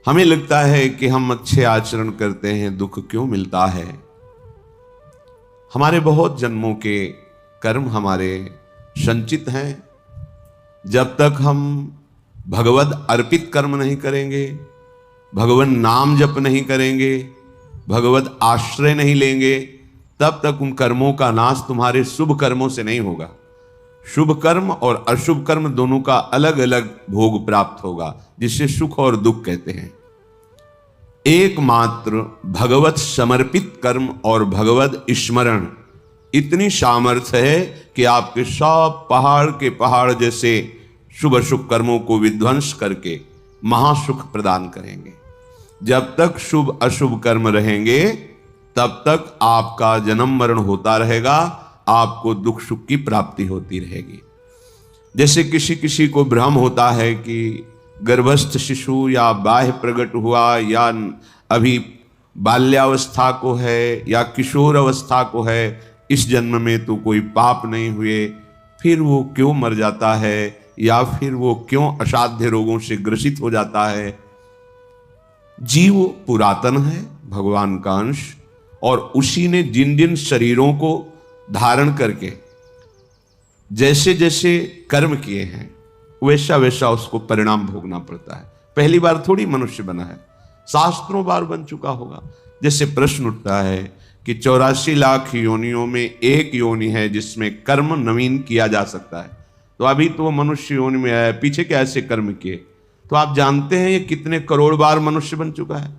हमें लगता है कि हम अच्छे आचरण करते हैं, दुख क्यों मिलता है? हमारे बहुत जन्मों के कर्म हमारे संचित हैं। जब तक हम भगवद अर्पित कर्म नहीं करेंगे, भगवान नाम जप नहीं करेंगे, भगवत आश्रय नहीं लेंगे, तब तक उन कर्मों का नाश तुम्हारे शुभ कर्मों से नहीं होगा। शुभ कर्म और अशुभ कर्म दोनों का अलग अलग भोग प्राप्त होगा, जिसे सुख और दुख कहते हैं। एकमात्र भगवत समर्पित कर्म और भगवत स्मरण इतनी सामर्थ्य है कि आपके सब पहाड़ के पहाड़ जैसे शुभ अशुभ कर्मों को विध्वंस करके महासुख प्रदान करेंगे। जब तक शुभ अशुभ कर्म रहेंगे तब तक आपका जन्म मरण होता रहेगा, आपको दुख सुख की प्राप्ति होती रहेगी। जैसे किसी किसी को भ्रम होता है कि गर्भस्थ शिशु या बाह्य प्रकट हुआ या अभी बाल्यावस्था को है या किशोर अवस्था को है, इस जन्म में तो कोई पाप नहीं हुए, फिर वो क्यों मर जाता है या फिर वो क्यों असाध्य रोगों से ग्रसित हो जाता है। जीव पुरातन है, भगवान का अंश, और उसी ने जिन जिन शरीरों को धारण करके जैसे जैसे कर्म किए हैं वैसा वैसा उसको परिणाम भोगना पड़ता है। पहली बार थोड़ी मनुष्य बना है, शास्त्रों बार बन चुका होगा। जैसे प्रश्न उठता है कि 84 लाख योनियों में एक योनि है जिसमें कर्म नवीन किया जा सकता है, तो अभी तो वो मनुष्य योनि में आया, पीछे क्या ऐसे कर्म किए? तो आप जानते हैं ये कितने करोड़ बार मनुष्य बन चुका है?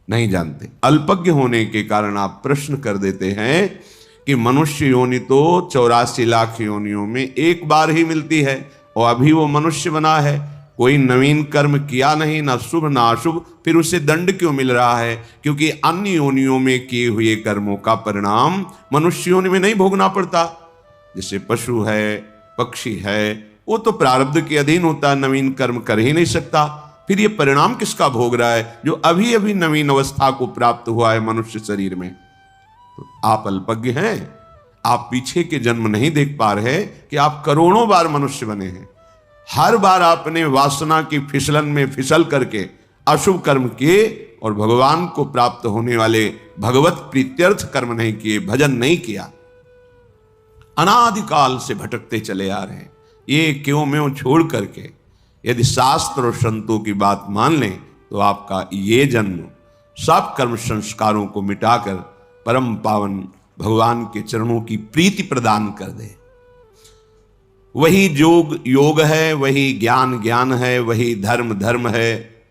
नहीं जानते। अल्पज्ञ होने के कारण आप प्रश्न कर देते हैं कि मनुष्य योनि तो 84 लाख योनियों में एक बार ही मिलती है और अभी वो मनुष्य बना है, कोई नवीन कर्म किया नहीं, ना शुभ ना अशुभ, फिर उसे दंड क्यों मिल रहा है? क्योंकि अन्य योनियों में किए हुए कर्मों का परिणाम मनुष्य योनि में नहीं भोगना पड़ता। जैसे पशु है, पक्षी है, वो तो प्रारब्ध के अधीन होता है, नवीन कर्म कर ही नहीं सकता। फिर ये परिणाम किसका भोग रहा है? जो अभी अभी नवीन अवस्था को प्राप्त हुआ है मनुष्य शरीर में। तो आप अल्पज्ञ हैं, आप पीछे के जन्म नहीं देख पा रहे कि आप करोड़ों बार मनुष्य बने हैं। हर बार आपने वासना की फिसलन में फिसल करके अशुभ कर्म किए और भगवान को प्राप्त होने वाले भगवत प्रीत्यर्थ कर्म नहीं किए, भजन नहीं किया। अनादिकाल से भटकते चले आ रहे हैं। ये क्यों म्यों छोड़ करके यदि शास्त्र और संतों की बात मान लें तो आपका ये जन्म सब कर्म संस्कारों को मिटाकर परम पावन भगवान के चरणों की प्रीति प्रदान कर दे। वही योग योग है, वही ज्ञान ज्ञान है, वही धर्म धर्म है,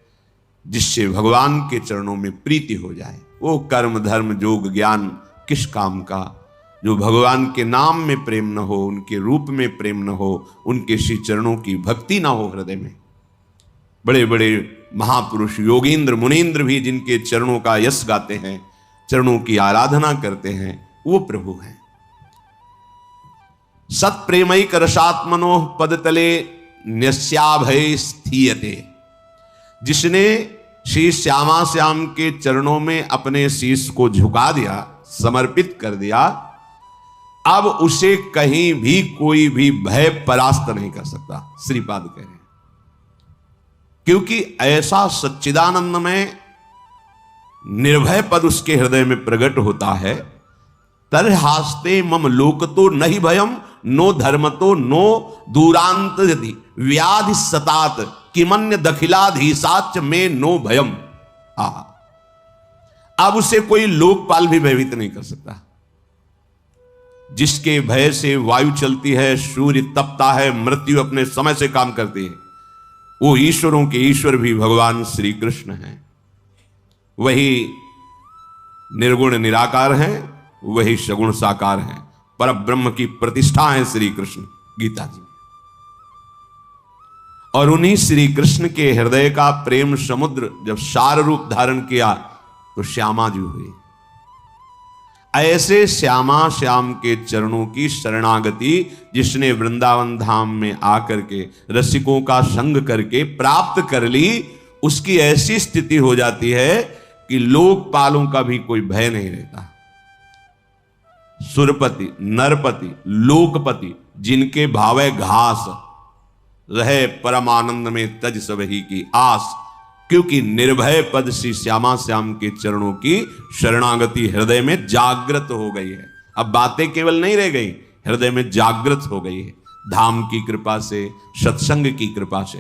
जिससे भगवान के चरणों में प्रीति हो जाए। वो कर्म धर्म योग ज्ञान किस काम का जो भगवान के नाम में प्रेम न हो, उनके रूप में प्रेम न हो, उनके श्री चरणों की भक्ति न हो हृदय में। बड़े बड़े महापुरुष योगींद्र मुनींद्र भी जिनके चरणों का यश गाते हैं, चरणों की आराधना करते हैं, वो प्रभु हैं। सत प्रेमैक रसात्मनो पदतले न्यस्याभय स्थीयते। जिसने श्री श्यामा श्याम के चरणों में अपने शीश को झुका दिया, समर्पित कर दिया, अब उसे कहीं भी कोई भी भय परास्त नहीं कर सकता, श्रीपाद कह रहे हैं। क्योंकि ऐसा सच्चिदानंद में निर्भय पद उसके हृदय में प्रकट होता है। तरहास्ते मम लोक तो नहीं भयम, नो धर्म तो नो दूरांत यदि व्याधि सतात किमन्य दखिलाधीसाच में नो भयम। अब उसे कोई लोकपाल भी भयभीत नहीं कर सकता। जिसके भय से वायु चलती है, सूर्य तपता है, मृत्यु अपने समय से काम करती है, वो ईश्वरों के ईश्वर भी भगवान श्री कृष्ण हैं। वही निर्गुण निराकार हैं, वही सगुण साकार हैं, पर ब्रह्म की प्रतिष्ठा है श्री कृष्ण गीता जी। और उन्हीं श्री कृष्ण के हृदय का प्रेम समुद्र जब सार रूप धारण किया तो श्यामा जी हुई। ऐसे श्यामा श्याम के चरणों की शरणागति जिसने वृंदावन धाम में आकर के रसिकों का संग करके प्राप्त कर ली, उसकी ऐसी स्थिति हो जाती है कि लोकपालों का भी कोई भय नहीं रहता। सुरपति, नरपति, लोकपति, जिनके भावे घास रहे परमानंद में तज सबही की आस, क्योंकि निर्भय पद श्री श्यामा श्याम के चरणों की शरणागति हृदय में जागृत हो गई है। अब बातें केवल नहीं रह गई, हृदय में जागृत हो गई है धाम की कृपा से, सत्संग की कृपा से।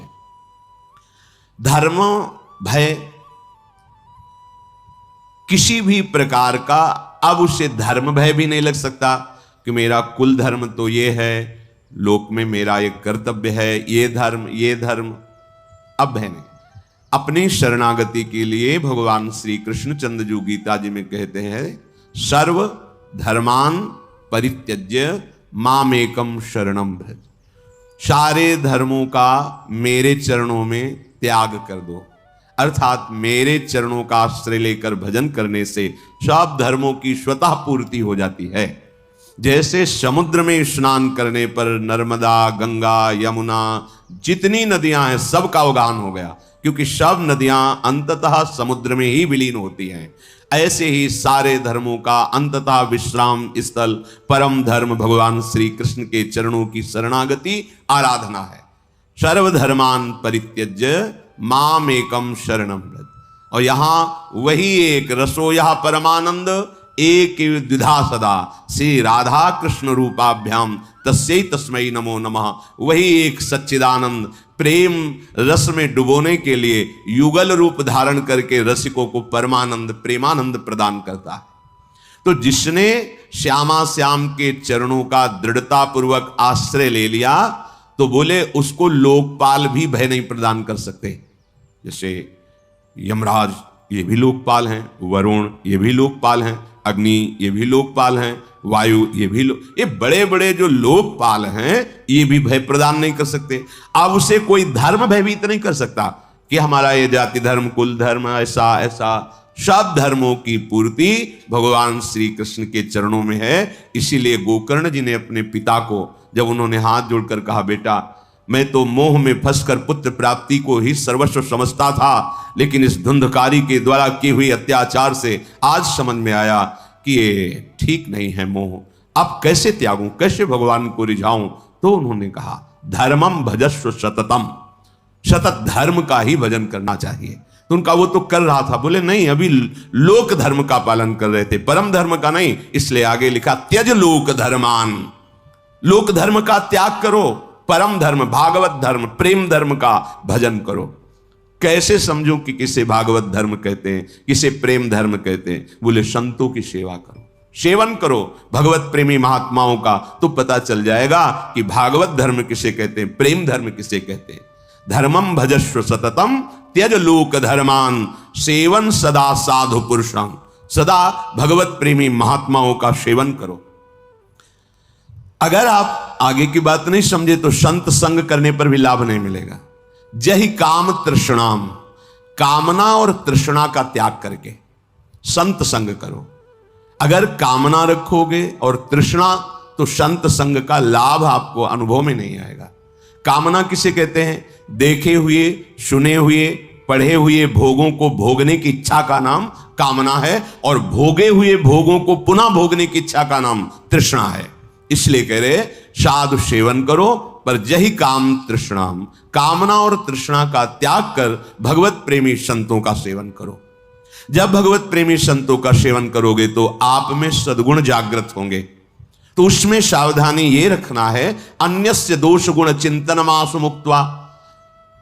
धर्म भय किसी भी प्रकार का अब उसे धर्म भय भी नहीं लग सकता कि मेरा कुल धर्म तो ये है, लोक में मेरा एक कर्तव्य है, ये धर्म अब भय नहीं। अपनी शरणागति के लिए भगवान श्री कृष्णचंद्र जी गीता जी में कहते हैं, सर्व धर्मान परित्यज्य मामेकम शरणम भज। सारे धर्मों का मेरे चरणों में त्याग कर दो, अर्थात मेरे चरणों का आश्रय लेकर भजन करने से सब धर्मों की स्वतः पूर्ति हो जाती है। जैसे समुद्र में स्नान करने पर नर्मदा, गंगा, यमुना, जितनी नदियां हैं सबका उद्गान हो गया, क्योंकि सब नदियां अंततः समुद्र में ही विलीन होती हैं। ऐसे ही सारे धर्मों का अंततः विश्राम स्थल परम धर्म भगवान श्री कृष्ण के चरणों की शरणागति आराधना है। सर्वधर्मान परित्यज्य माम एकम शरणम व्रज। और यहां वही एक रसो यह परमानंद एक द्विधा सदा श्री राधा कृष्ण रूपाभ्याम तस्यै तस्मै नमो नमः। वही एक सच्चिदानंद प्रेम रस में डुबोने के लिए युगल रूप धारण करके रसिकों को परमानंद प्रेमानंद प्रदान करता है। तो जिसने श्यामा श्याम के चरणों का दृढ़ता पूर्वक आश्रय ले लिया तो बोले उसको लोकपाल भी भय नहीं प्रदान कर सकते। जैसे यमराज ये भी लोकपाल हैं, वरुण ये भी लोकपाल हैं, अग्नि ये भी लोकपाल हैं, वायु ये भी ये बड़े बड़े जो लोकपाल हैं ये भी भय प्रदान नहीं कर सकते। अब उसे कोई धर्म भयभीत नहीं कर सकता कि हमारा ये जाति धर्म कुल धर्म ऐसा ऐसा। सब धर्मों की पूर्ति भगवान श्री कृष्ण के चरणों में है। इसीलिए गोकर्ण जी ने अपने पिता को जब उन्होंने हाथ जोड़कर कहा, बेटा मैं तो मोह में फंसकर पुत्र प्राप्ति को ही सर्वस्व समझता था, लेकिन इस धुंधकारी के द्वारा किए हुए अत्याचार से आज समझ में आया कि ये ठीक नहीं है मोह। अब कैसे त्यागूं, कैसे भगवान को रिझाऊं? तो उन्होंने कहा धर्मम भजस्व सततम, सतत धर्म का ही भजन करना चाहिए। तो उनका वो तो कर रहा था, बोले नहीं अभी लोक धर्म का पालन कर रहे थे, परम धर्म का नहीं। इसलिए आगे लिखा त्यज लोक धर्मान, लोक धर्म का त्याग करो, परम धर्म भागवत धर्म प्रेम धर्म का भजन करो। कैसे समझूं कि किसे भागवत धर्म कहते हैं, किसे प्रेम धर्म कहते हैं? बोले संतों की सेवा करो, सेवन करो भगवत प्रेमी महात्माओं का, तो पता चल जाएगा कि भागवत धर्म किसे कहते हैं, प्रेम धर्म किसे कहते हैं। धर्मम भजस्व सततम त्यज लोक धर्मान सेवन सदा साधु पुरुषं, सदा भगवत प्रेमी महात्माओं का सेवन करो। अगर आप आगे की बात नहीं समझे तो संत संग करने पर भी लाभ नहीं मिलेगा। जहि काम तृष्णाम, कामना और तृष्णा का त्याग करके संत संग करो। अगर कामना रखोगे और तृष्णा तो संत संग का लाभ आपको अनुभव में नहीं आएगा। कामना किसे कहते हैं? देखे हुए सुने हुए पढ़े हुए भोगों को भोगने की इच्छा का नाम कामना है, और भोगे हुए भोगों को पुनः भोगने की इच्छा का नाम तृष्णा है। इसलिए कह रहे साधु सेवन करो, पर जही काम तृष्णाम, कामना और तृष्णा का त्याग कर भगवत प्रेमी संतों का सेवन करो। जब भगवत प्रेमी संतों का सेवन करोगे तो आप में सद्गुण जागृत होंगे। तो उसमें सावधानी ये रखना है, अन्यस्य दोष गुण चिंतनमासु मुक्त्वा,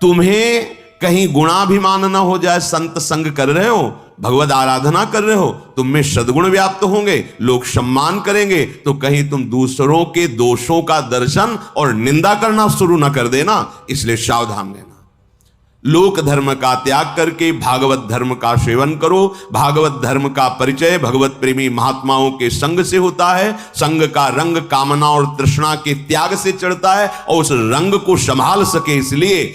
तुम्हें कहीं गुणाभिमान ना हो जाए। संत संग कर रहे हो, भगवत आराधना कर रहे हो, तुम में सद्गुण व्याप्त होंगे, लोग सम्मान करेंगे, तो कहीं तुम दूसरों के दोषों का दर्शन और निंदा करना शुरू ना कर देना। इसलिए सावधान रहना। लोक धर्म का त्याग करके भागवत धर्म का सेवन करो। भागवत धर्म का परिचय भगवत प्रेमी महात्माओं के संग से होता है। संग का रंग कामना और तृष्णा के त्याग से चढ़ता है, और उस रंग को संभाल सके इसलिए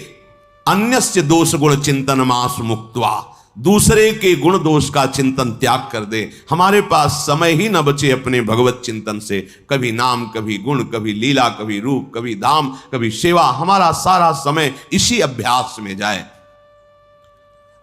अन्यस्य दोष गुण चिंतन मास मुक्त्वा, दूसरे के गुण दोष का चिंतन त्याग कर दे। हमारे पास समय ही न बचे अपने भगवत चिंतन से। कभी नाम, कभी गुण, कभी लीला, कभी रूप, कभी धाम, कभी सेवा, हमारा सारा समय इसी अभ्यास में जाए।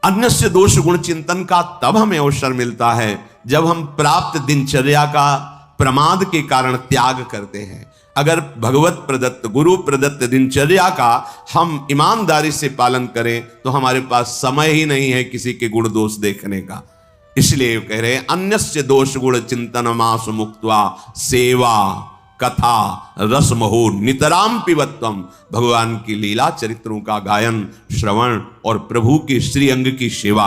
अन्यस्य दोष गुण चिंतन का तब हमें अवसर मिलता है जब हम प्राप्त दिनचर्या का प्रमाद के कारण त्याग करते हैं। अगर भगवत प्रदत्त गुरु प्रदत्त दिनचर्या का हम ईमानदारी से पालन करें तो हमारे पास समय ही नहीं है किसी के गुण दोष देखने का। इसलिए कह रहे हैं अन्यस्य दोष गुण चिंतन मास मुक्त्वा सेवा कथा रसमहो नितराम पिबत्वम। भगवान की लीला चरित्रों का गायन श्रवण और प्रभु के श्री अंग की सेवा।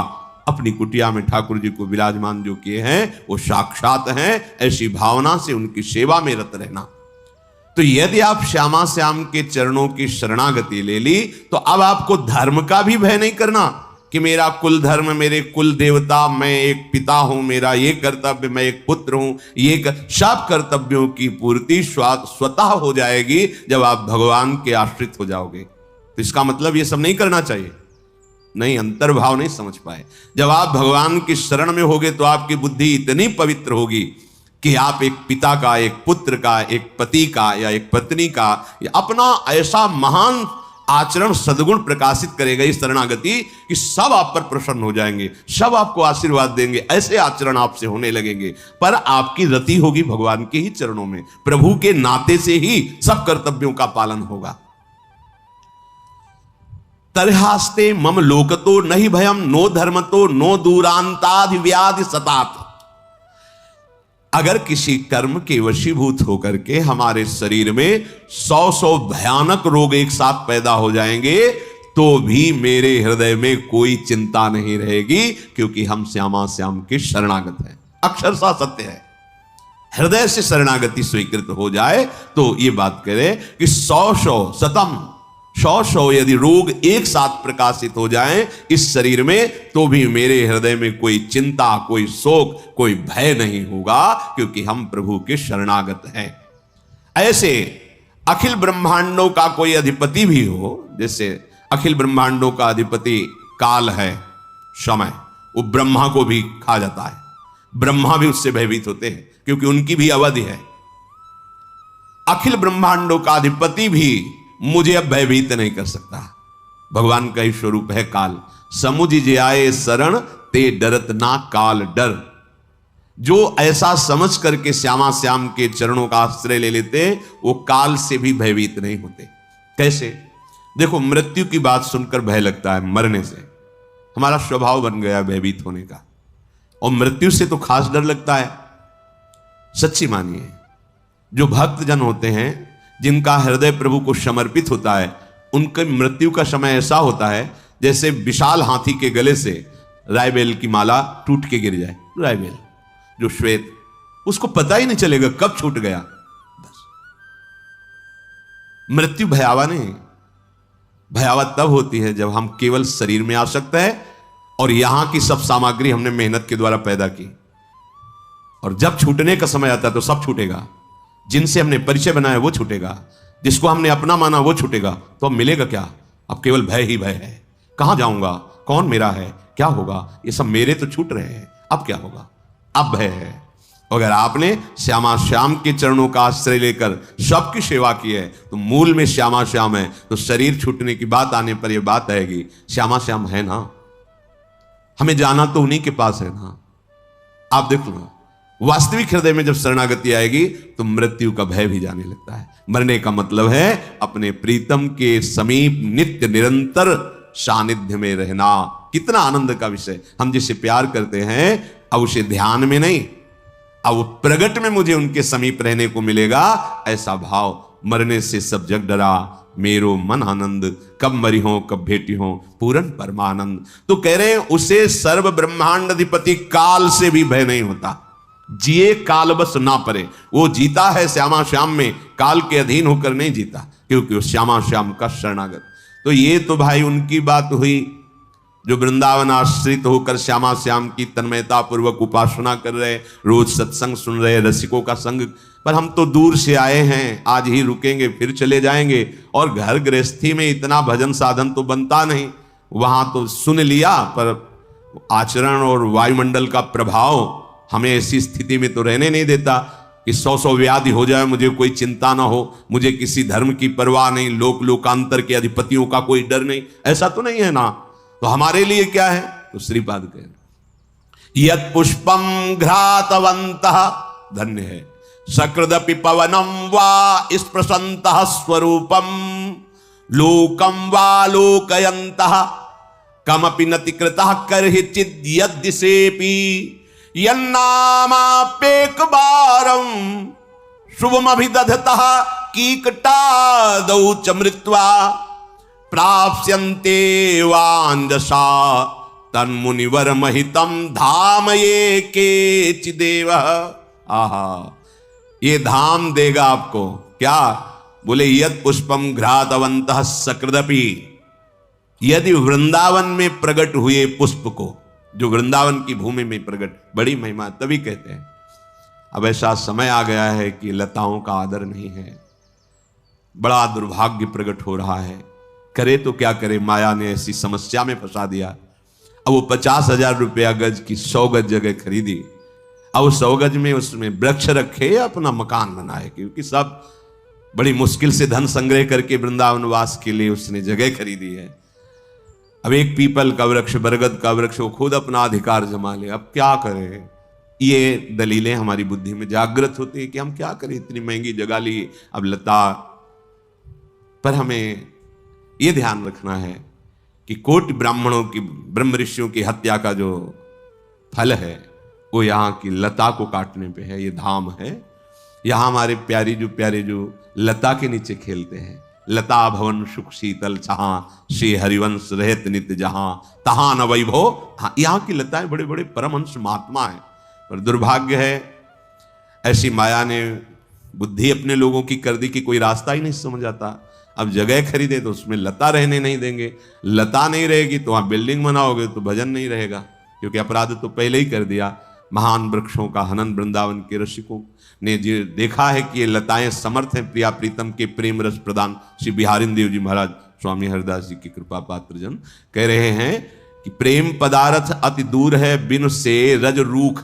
अपनी कुटिया में ठाकुर जी को विराजमान जो किए हैं वो साक्षात हैं, ऐसी भावना से उनकी सेवा में रत रहना। तो यदि आप श्यामा श्याम के चरणों की शरणागति ले ली तो अब आपको धर्म का भी भय नहीं करना कि मेरा कुल धर्म, मेरे कुल देवता, मैं एक पिता हूं, मेरा ये कर्तव्य, मैं एक पुत्र हूं, सब कर्तव्यों की पूर्ति स्वतः हो जाएगी जब आप भगवान के आश्रित हो जाओगे। तो इसका मतलब ये सब नहीं करना चाहिए, नहीं, अंतर्भाव नहीं समझ पाए। जब आप भगवान की शरण में होगे तो आपकी बुद्धि इतनी पवित्र होगी कि आप एक पिता का, एक पुत्र का, एक पति का या एक पत्नी का या अपना ऐसा महान आचरण सद्गुण प्रकाशित करेगा इस शरणागति कि सब आप पर प्रसन्न हो जाएंगे, सब आपको आशीर्वाद देंगे, ऐसे आचरण आपसे होने लगेंगे। पर आपकी रति होगी भगवान के ही चरणों में, प्रभु के नाते से ही सब कर्तव्यों का पालन होगा। तरहास्ते मम लोकतो नहीं भयम नो धर्मतो नो दूरांतादि व्याधि सतात। अगर किसी कर्म के वशीभूत होकर के हमारे शरीर में 100 भयानक रोग एक साथ पैदा हो जाएंगे तो भी मेरे हृदय में कोई चिंता नहीं रहेगी, क्योंकि हम श्यामा श्याम के शरणागत हैं। अक्षरशः सत्य है। हृदय से शरणागति स्वीकृत हो जाए तो ये बात करें कि 100 यदि रोग एक साथ प्रकाशित हो जाएं इस शरीर में तो भी मेरे हृदय में कोई चिंता, कोई शोक, कोई भय नहीं होगा, क्योंकि हम प्रभु के शरणागत हैं। ऐसे अखिल ब्रह्मांडों का कोई अधिपति भी हो, जैसे अखिल ब्रह्मांडों का अधिपति काल है, समय, वो ब्रह्मा को भी खा जाता है, ब्रह्मा भी उससे भयभीत होते हैं क्योंकि उनकी भी अवधि है। अखिल ब्रह्मांडों का अधिपति भी मुझे अब भयभीत नहीं कर सकता। भगवान का ही स्वरूप है काल। समुझ जे आए शरण ते डरत ना काल डर। जो ऐसा समझ करके श्यामा श्याम के चरणों का आश्रय ले लेते वो काल से भी भयभीत नहीं होते। कैसे? देखो, मृत्यु की बात सुनकर भय लगता है, मरने से हमारा स्वभाव बन गया भयभीत होने का, और मृत्यु से तो खास डर लगता है। सच्ची मानिए, जो भक्त जन होते हैं जिनका हृदय प्रभु को समर्पित होता है, उनके मृत्यु का समय ऐसा होता है जैसे विशाल हाथी के गले से रायबेल की माला टूट के गिर जाए। रायबेल जो श्वेत, उसको पता ही नहीं चलेगा कब छूट गया। बस मृत्यु भयावह नहीं, भयावह तब होती है जब हम केवल शरीर में आसक्त है और यहां की सब सामग्री हमने मेहनत के द्वारा पैदा की, और जब छूटने का समय आता है तो सब छूटेगा। जिनसे हमने परिचय बनाया वो छूटेगा, जिसको हमने अपना माना वो छूटेगा। तो अब मिलेगा क्या? अब केवल भय ही भय है। कहां जाऊंगा, कौन मेरा है, क्या होगा, ये सब मेरे तो छूट रहे हैं, अब क्या होगा, अब भय है। अगर आपने श्यामा श्याम के चरणों का आश्रय लेकर सबकी सेवा की है तो मूल में श्यामा श्याम है, तो शरीर छूटने की बात आने पर यह बात आएगी, श्यामा श्याम है ना, हमें जाना तो उन्हीं के पास है ना। आप देख लो, वास्तविक हृदय में जब शरणागति आएगी तो मृत्यु का भय भी जाने लगता है। मरने का मतलब है अपने प्रीतम के समीप नित्य निरंतर सानिध्य में रहना। कितना आनंद का विषय। हम जिसे प्यार करते हैं अब उसे ध्यान में नहीं, अब प्रगट में मुझे उनके समीप रहने को मिलेगा, ऐसा भाव। मरने से सब जग डरा मेरो मन आनंद, कब मरी हो कब भेटी हो पूरन परमानंद। तो कह रहे हैं उसे सर्व ब्रह्मांड अधिपति काल से भी भय नहीं होता। जिए काल बस ना परे। वो जीता है श्यामा श्याम में, काल के अधीन होकर नहीं जीता, क्योंकि वो श्यामा श्याम का शरणागत। तो ये तो भाई उनकी बात हुई जो वृंदावन आश्रित होकर श्यामा श्याम की तन्मयता पूर्वक उपासना कर रहे, रोज सत्संग सुन रहे, रसिकों का संग। पर हम तो दूर से आए हैं, आज ही रुकेंगे फिर चले जाएंगे, और घर गृहस्थी में इतना भजन साधन तो बनता नहीं। वहां तो सुन लिया, पर आचरण और वायुमंडल का प्रभाव हमें ऐसी स्थिति में तो रहने नहीं देता कि 100 व्याधि हो जाए, मुझे कोई चिंता ना हो, मुझे किसी धर्म की परवाह नहीं, लोकांतर के अधिपतियों का कोई डर नहीं। ऐसा तो नहीं है ना। तो हमारे लिए क्या है? तो श्रीपाद कह रहे यत् पुष्पम घ्रातवंतः, धन्य है सकृदपि पवनम वा स्पृशन्तः स्वरूपम लोकम वा लोकयन्तः कमपि नति कृतः करहि चिद्यद्दिशेपि यन्नामाप्येकवारं शुभमभिदधतः कीकटादौ च मृत्वा प्राप्स्यन्ते वाञ्जसा तन्मुनिवरमहितं धाम ये केचिदेव। आहा, ये धाम देगा आपको क्या? बोले यद पुष्पम घ्रातवन्तः सकृदपि, यदि वृंदावन में प्रकट हुए पुष्प को, जो वृंदावन की भूमि में प्रकट, बड़ी महिमा, तभी कहते हैं। अब ऐसा समय आ गया है कि लताओं का आदर नहीं है, बड़ा दुर्भाग्य प्रकट हो रहा है। करे तो क्या करे, माया ने ऐसी समस्या में फंसा दिया। अब वो 50,000 रुपया गज की 100 गज जगह खरीदी, अब 100 गज में उसमें वृक्ष रखे या अपना मकान बनाए, क्योंकि सब बड़ी मुश्किल से धन संग्रह करके वृंदावन वास के लिए उसने जगह खरीदी है। अब एक पीपल का वृक्ष, बरगद का वृक्ष, वो खुद अपना अधिकार जमा ले। अब क्या करें? ये दलीलें हमारी बुद्धि में जागृत होती है कि हम क्या करें, इतनी महंगी जगह ली, अब लता। पर हमें ये ध्यान रखना है कि कोटि ब्राह्मणों की, ब्रह्म ऋषियों की हत्या का जो फल है वो यहाँ की लता को काटने पे है। ये धाम है। यहाँ हमारे प्यारे जो लता के नीचे खेलते हैं। लता भवन सुख शीतल छहा, श्री हरिवंश रहत नित्य जहां, तहां न वैभव। हाँ, यहाँ की लताएं बड़े बड़े परमहंस महात्मा हैं, पर दुर्भाग्य है ऐसी माया ने बुद्धि अपने लोगों की कर दी कि कोई रास्ता ही नहीं समझ आता। अब जगह खरीदे तो उसमें लता रहने नहीं देंगे, लता नहीं रहेगी तो वहां बिल्डिंग बनाओगे तो भजन नहीं रहेगा, क्योंकि अपराध तो पहले ही कर दिया। महान वृक्षों का हनन वृंदावन के रसिकों ने जो देखा है कि ये लताएं समर्थ हैं प्रिया प्रीतम के प्रेम रस प्रदान। श्री बिहारिन देव जी महाराज स्वामी हरिदास जी की कृपा पात्र जन कह रहे हैं कि प्रेम पदार्थ अति दूर है बिन से रज रूख।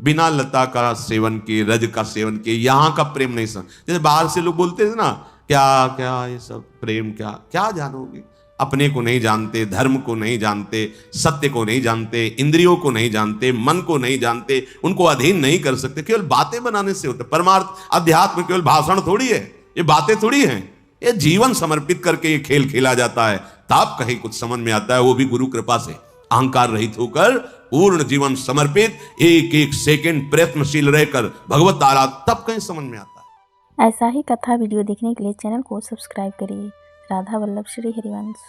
बिना लता का सेवन के, रज का सेवन के यहाँ का प्रेम नहीं समझ। जैसे बाहर से लोग बोलते थे ना, क्या क्या ये सब प्रेम, क्या क्या जानोगे, अपने को नहीं जानते, धर्म को नहीं जानते, सत्य को नहीं जानते, इंद्रियों को नहीं जानते, मन को नहीं जानते, उनको अधीन नहीं कर सकते। केवल बातें बनाने से होता है। परमार्थ अध्यात्म केवल भाषण थोड़ी है, ये बातें थोड़ी हैं, ये जीवन समर्पित करके ये खेल खेला जाता है, तब कहीं कुछ समझ में आता है, वो भी गुरु कृपा से। अहंकार रहित होकर पूर्ण जीवन समर्पित, एक एक सेकंड प्रयत्नशील रहकर भगवत आराधना, तब कहीं समझ में आता है। ऐसा ही कथा वीडियो देखने के लिए चैनल को सब्सक्राइब करिए। राधा वल्लभ श्री हरिवंश।